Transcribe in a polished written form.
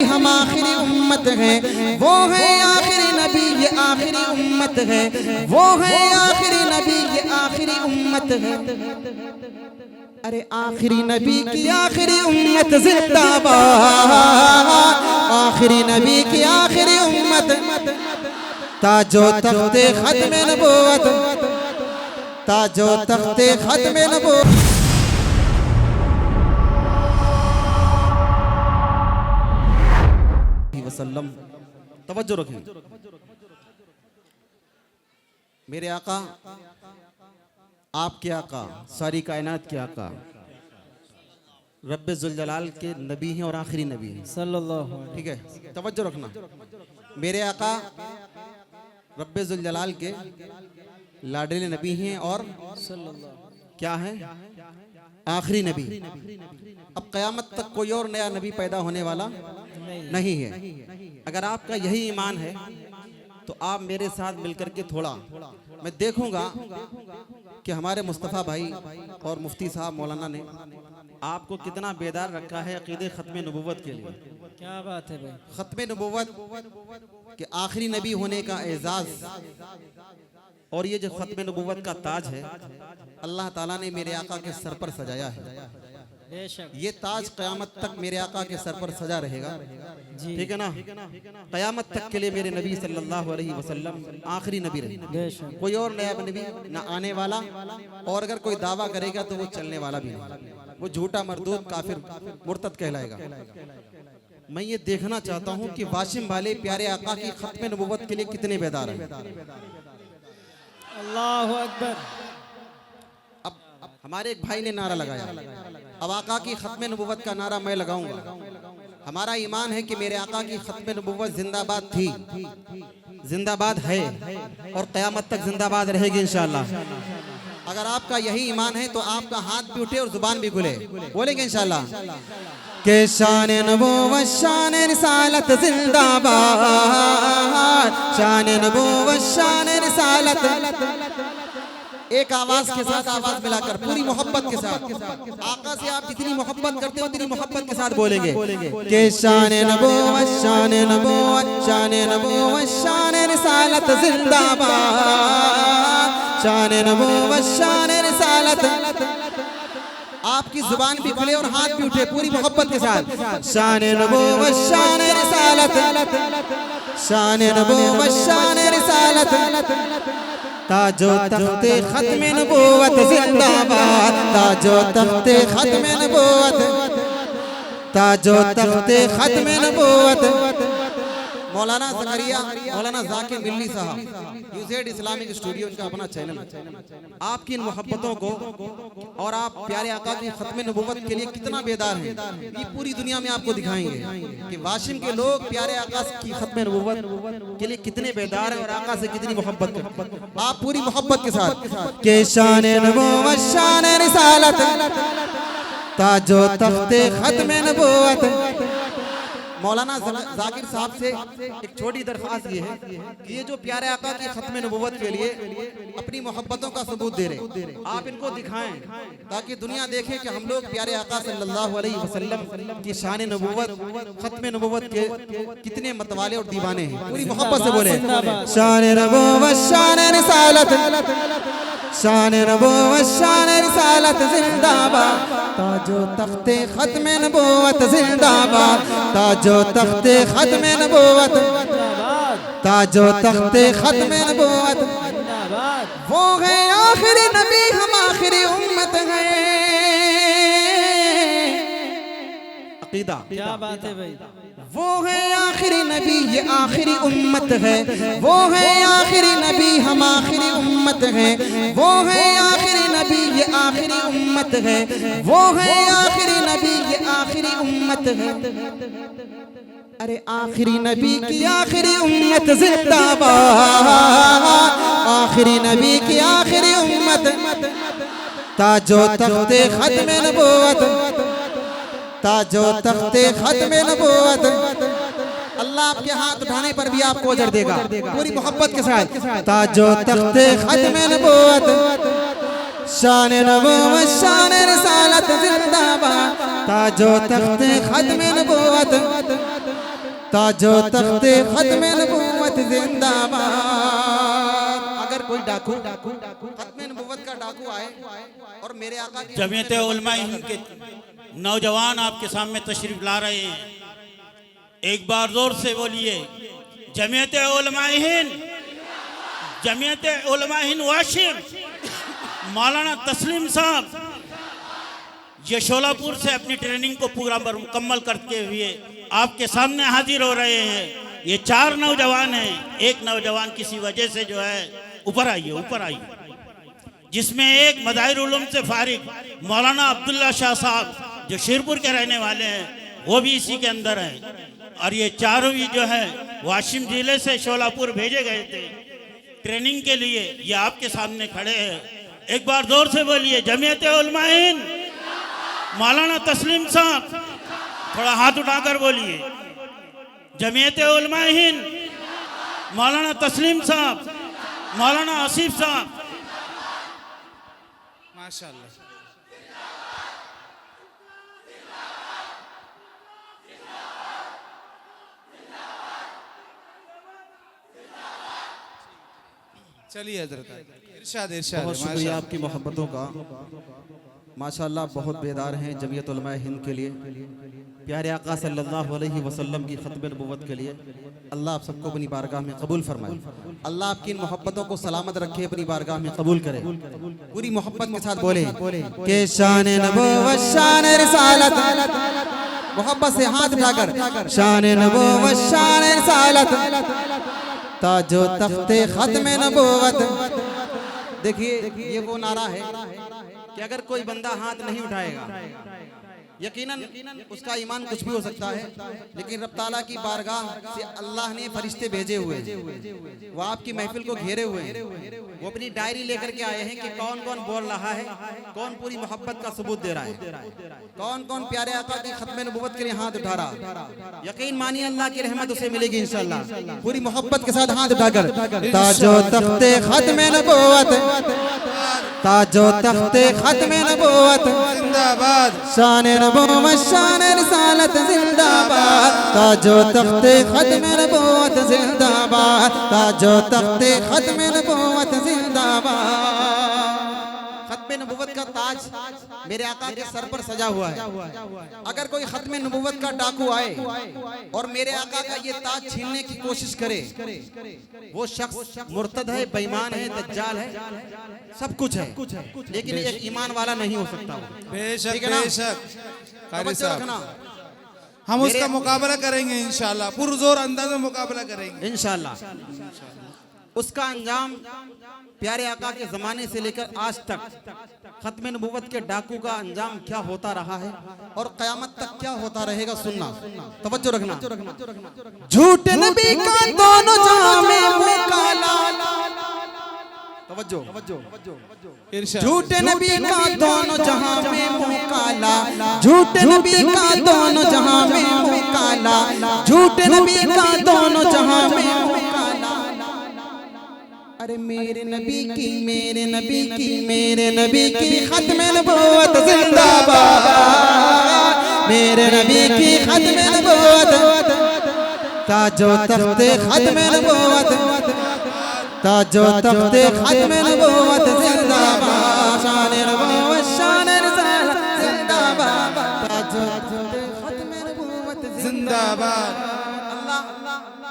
हम आखिरी उम्मत हैं, वो है आखिरी नबी, ये आखिरी उम्मत है, वो है आखिरी नबी, ये आखिरी उम्मत है। अरे आखिरी नबी की आखिरी उम्मत जिंदाबाद, आखिरी नबी की आखिरी उम्मत, ताजो तख्ते खत्म नबूवत, ताजो तख्ते खत्म नबूवत। वसल्लम तवज्जो रखें। मेरे आका, आपके आका, सारी कायनात के आका, रब्बे जुल जलाल के नबी हैं और आखिरी नबी हैं सल्लल्लाहु। ठीक है, तवज्जो रखना। मेरे आका रब्बे जुल जलाल के लाडले नबी हैं और क्या है, आखिरी नबी। अब क़यामत तक कोई और नया नबी पैदा होने वाला नहीं है। अगर आपका यही ईमान है तो आप मेरे साथ मिलकर के थोड़ा, मैं देखूंगा कि हमारे मुस्तफ़ा भाई और मुफ्ती साहब मौलाना ने आपको कितना बेदार रखा है अक़ीदे ख़त्म नबूवत के लिए। क्या बात है भाई, ख़त्म नबूवत के आखिरी नबी होने का एजाज़ और ये जो ख़त्म नबूवत का ताज है, अल्लाह ताला ने मेरे आका के सर पर सजाया है। ये ताज क़यामत तक मेरे आका के सर पर सजा रहेगा, ठीक है ना। क़यामत तक के लिए मेरे नबी सल्लल्लाहु अलैहि वसल्लम आखिरी नबी रहे, कोई और नया नबी ना आने वाला, और अगर कोई दावा करेगा तो वो चलने वाला भी नहीं, वो झूठा मरदूद काफिर मुर्तद कहलाएगा। मैं ये देखना चाहता हूँ कि वाशिम वाले प्यारे आका की ख़त्म नबूवत के लिए कितने बेदार हैं। अल्लाहु अकबर। अब हमारे एक भाई ने नारा लगाया, अब आका की ख़त्म नबूवत का नारा मैं लगाऊंगा। हमारा ईमान है कि मेरे आका की ख़त्म नबूवत जिंदाबाद थी, जिंदाबाद है और क़यामत तक जिंदाबाद रहेगी इंशाअल्लाह। अगर आपका यही ईमान है तो आपका हाथ भी उठे और जुबान भी खुले, बोलेंगे इंशाअल्लाह के शान नबूवत शान रिसालत जिंदाबाद, शान नबूवत शान रिसालत। एक आवाज के साथ, आवाज मिलाकर पूरी मोहब्बत के साथ, आका से आप जितनी मोहब्बत करते हो उतनी मोहब्बत के साथ बोलेंगे के शान नबूवत शान नबूवत शान नबूवत शान रिसालत जिंदाबाद, शान नबूवत शान रिसालत। आपकी जुबान भी खुले और हाथ भी उठे पूरी मोहब्बत के साथ। शान नबूवत शान रिसालत, शान नबूवत शान रिसालत, ताजो तख्ते ख़त्म नबूवत जिंदाबाद, ताजो तख्ते ख़त्म नबूवत, ताजो तख्ते ख़त्म नबूवत। मौलाना ज़करिया, मौलाना ज़ाकिर मिल्ली साहब, यूज़ेड इस्लामिक स्टूडियो, उनका अपना चैनल है। आपकी इन मोहब्बतों को और आप प्यारे आका की ख़त्म नबूवत के लिए कितना बेदार हैं, ये पूरी दुनिया में आपको दिखाएंगे कि वाशिम के लोग प्यारे आका की ख़त्म नबूवत के लिए कितने बेदार हैं और आका से कितनी मोहब्बत करते हैं। आप पूरी मोहब्बत के साथ के शान नबूवत शान रिसालत, ताजो तख्ते ख़त्म नबूवत। मौलाना जाकिर साहब से एक छोटी दरख्वास्त ये है कि ये जो प्यारे आका की ख़त्म नबूवत के लिए अपनी मोहब्बतों का सबूत दे रहे, आप इनको दिखाएं ताकि दुनिया देखे कि हम लोग प्यारे आका सल्लल्लाहु अलैहि वसल्लम की शान नबूवत ख़त्म नबूवत के कितने मतवाले और दीवाने हैं। पूरी मोहब्बत से बोले शान नबूवत शान रिसालत, शान नबूवत शान रिसालत जिंदाबाद, ताजो तख्ते ख़त्म नबूवत जिंदाबाद, ताजो तख्ते ख़त्म नबूवत, ताजो तख्ते ख़त्म नबूवत। वो है आखिरी नबी, हम आखिरी उम्मत हैं। अक़ीदा, क्या बात है भाई। वो है आखिरी नबी, ये आखिरी उम्मत है, वो है आखिरी नबी, हम आखिरी उम्मत हैं। वो है आखिरी नबी, ये आखिरी उम्मत है, वो है आखिरी नबी, ये आखिरी उम्मत है। अरे आखिरी नबी की आखिरी उम्मत जिंदाबाद, आखिरी नबी की आखिरी उम्मत, ताजो तख्ते ख़त्म नबूवत, ताजो तख्ते ख़त्म नबूवत। अल्लाह आपके हाथ उठाने पर भी आपको अजर देगा पूरी मोहब्बत के साथ। ताजो तख्ते ख़त्म नबूवत, शान नबूवत शान रिसालत जिंदाबाद, ताजो तख्ते ख़त्म नबूवत। ताजो तख्ते खत्म नबूवत जिंदाबाद। अगर कोई डाकू खत्म नबूवत का डाकू आए और मेरे आका की जमीयत उलमा हिंद के नौजवान आपके सामने तशरीफ ला रहे हैं, एक बार जोर से बोलिए जमीयत उलमा हिंद, जमीयत उलमा हिंद वाशिम, मौलाना तस्लीम साहब ये शोलापुर से अपनी ट्रेनिंग को पूरा मुकम्मल करते हुए आपके सामने हाजिर हो रहे हैं। ये 4 नौजवान हैं, एक नौजवान किसी वजह से जो है ऊपर आइए, जिसमें एक मदाहिर उलूम से फारिग मौलाना अब्दुल्ला शाह साहब जो शेरपुर के रहने वाले हैं वो भी इसी के अंदर हैं। और ये चारों भी जो है वाशिम जिले से शोलापुर भेजे गए थे ट्रेनिंग के लिए, ये आपके सामने खड़े हैं। एक बार जोर से बोलिए जमीयत उलमा हिंद, मौलाना तस्लीम साहब थोड़ा हाथ उठाकर बोलिए जमीयत उलमा हिंद, मौलाना तस्लीम साहब, मौलाना आसिफ साहब। माशाअल्लाह। चलिए हजरत इरशाद इरशाद। बहुत शुक्रिया आपकी मोहब्बतों का। माशाअल्लाह बहुत बेदार हैं जमीयत उलमा हिंद के लिए, प्यारे आका सल्लल्लाहु अलैहि वसल्लम की खत्म नबूवत के लिए। अल्लाह आप सबको अपनी बारगाह में कबूल फरमाए। अल्लाह आपकी इन मोहब्बतों को सलामत रखे, अपनी बारगाह में कबूल करे। पूरी मोहब्बत के साथ बोले के शान नबूवत शान रिसालत, मोहब्बत से हाथ उठाकर शान नबूवत शान रिसालत, ताजो तख्ते खत्म नबूवत। देखिए ये वो नारा है कि अगर कोई बंदा हाथ नहीं उठाएगा यकीनन उसका ईमान कुछ भी हो सकता है, लेकिन रब ताला की बारगाह से अल्लाह ने फरिश्ते भेजे हुए हैं, वो आपकी महफिल को घेरे हुए हैं। वो अपनी डायरी लेकर के आए हैं कि कौन कौन बोल रहा है, कौन पूरी मोहब्बत का सबूत दे रहा है, कौन कौन प्यारे आका की खत्म नबूवत के लिए हाथ उठा रहा। यकीन मानिए अल्लाह की रहमत उसे मिलेगी इंशाअल्लाह। पूरी मोहब्बत के साथ हाथ उठाकर ताजो तख्ते खत्म नबूवत, ताजो तख्ते खत्म नबूवत जिंदाबाद, शान नबूवत शान रिसालत जिंदाबाद, ताजो तख्ते खत्म नबूवत जिंदाबाद, ताजो तख्ते खत्म नबूवत जिंदाबाद। खत्म नबूवत का ताज मेरे आका के सर पर सजा हुआ है। अगर कोई खत्म नबूवत का डाकू आए और मेरे आका का ये ताज छीनने की कोशिश करे, वो शख्स मुर्तद है, बेईमान है, दज्जाल है, सब कुछ है, लेकिन एक ईमान वाला नहीं हो सकता। बेशक ठीक है ना? बेशक कारी तवज्जो साहब, रखना, हम उसका मुकाबला करेंगे इंशाअल्लाह, पुरजोर अंदाज में मुकाबला करेंगे इंशाअल्लाह। उसका अंजाम प्यारे आका के जमाने से लेकर आज तक खत्म नबूवत के डाकू का अंजाम क्या होता रहा है और कयामत तक क्या होता रहेगा, सुनना, तवज्जो रखना। झूठ नबी का दोनों जहां में मुंह काला, तवज्जो, इरशाद। झूठ नबी का दोनों जहां में मुंह काला, झूठ नबी का दोनों जहां में मुंह काला, झूठ नबी का दोनों जहां में मुंह काला। अरे मेरे नबी की, मेरे नबी की, मेरे नबी की खत्म नबूवत जिंदाबाद, मेरे नबी की खत्म नबूवत, ताजो तख्ते खत्म नबूवत, ताजो तख्ते खत्म नबूवत जिंदाबाद, शान नबूवत शान रिसालत जिंदाबाद, ताजो तख्ते खत्म नबूवत जिंदाबाद।